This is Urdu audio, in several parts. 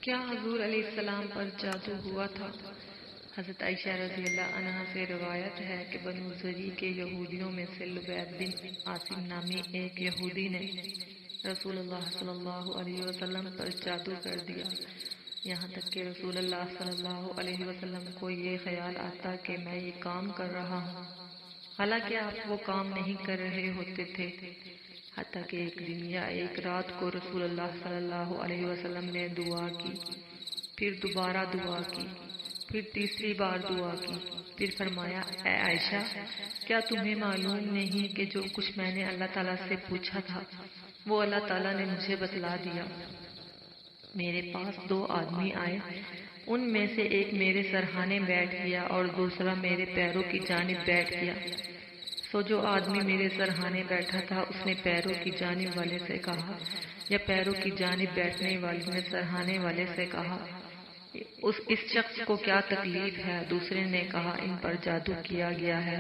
کیا حضور علیہ السلام پر جادو ہوا تھا؟ حضرت عائشہ رضی اللہ عنہا سے روایت ہے کہ بنو زری کے یہودیوں میں سے لبید بن عاصم نامی ایک یہودی نے رسول اللہ صلی اللہ علیہ وسلم پر جادو کر دیا، یہاں تک کہ رسول اللہ صلی اللہ علیہ وسلم کو یہ خیال آتا کہ میں یہ کام کر رہا ہوں، حالانکہ آپ وہ کام نہیں کر رہے ہوتے تھے۔ حتیٰ کہ ایک دن یا ایک رات کو رسول اللہ صلی اللہ علیہ وسلم نے دعا کی، پھر دوبارہ دعا کی، پھر تیسری بار دعا کی، پھر فرمایا، اے عائشہ، کیا تمہیں معلوم نہیں کہ جو کچھ میں نے اللہ تعالیٰ سے پوچھا تھا وہ اللہ تعالیٰ نے مجھے بتلا دیا؟ میرے پاس 2 آدمی آئے، ان میں سے ایک میرے سرہانے بیٹھ گیا اور دوسرا میرے پیروں کی جانب بیٹھ گیا۔ سو جو آدمی میرے سرہانے بیٹھا تھا اس نے پیروں کی جانب والے سے کہا، یا پیروں کی جانب بیٹھنے والے نے سرہانے والے سے کہا، اس شخص کو کیا تکلیف ہے؟ دوسرے نے کہا، ان پر جادو کیا گیا ہے۔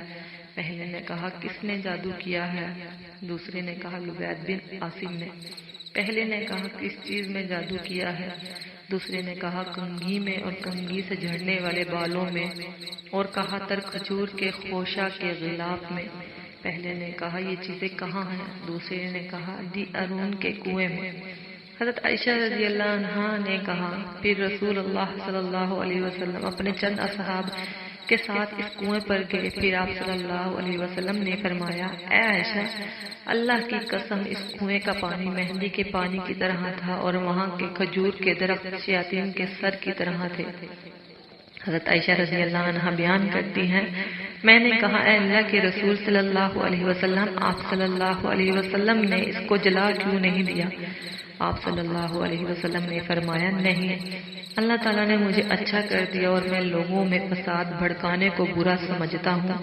پہلے نے کہا، کس نے جادو کیا ہے؟ دوسرے نے کہا، لبید بن عاصم نے۔ پہلے نے کہا، کس چیز میں جادو کیا ہے؟ دوسرے نے کہا، کنگھی میں اور کنگھی سے جھڑنے والے بالوں میں، اور کہا تر کھجور کے خوشہ کے غلاف میں۔ پہلے نے کہا، یہ چیزیں کہاں ہیں؟ دوسرے نے کہا، دی ارون کے کنویں میں۔ حضرت عائشہ رضی اللہ عنہا نے کہا، پھر رسول اللہ صلی اللہ علیہ وسلم اپنے چند اصحاب کے ساتھ اس کنویں پر گئے۔ پھر آپ صلی اللہ علیہ وسلم نے فرمایا، اے عائشہ، اللہ کی قسم، اس کنویں کا پانی مہندی کے پانی کی طرح تھا اور وہاں کے کھجور کے درخت شیاطین کے سر کی طرح تھے۔ حضرت عائشہ رضی اللہ عنہا بیان کرتی ہیں، میں نے کہا، اے اللہ کے رسول صلی اللہ علیہ وسلم، آپ صلی اللہ علیہ وسلم نے اس کو جلا کیوں نہیں دیا؟ آپ صلی اللہ علیہ وسلم نے فرمایا، نہیں، اللہ تعالیٰ نے مجھے اچھا کر دیا اور میں لوگوں میں فساد بھڑکانے کو برا سمجھتا ہوں،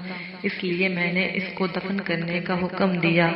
اس لیے میں نے اس کو دفن کرنے کا حکم دیا۔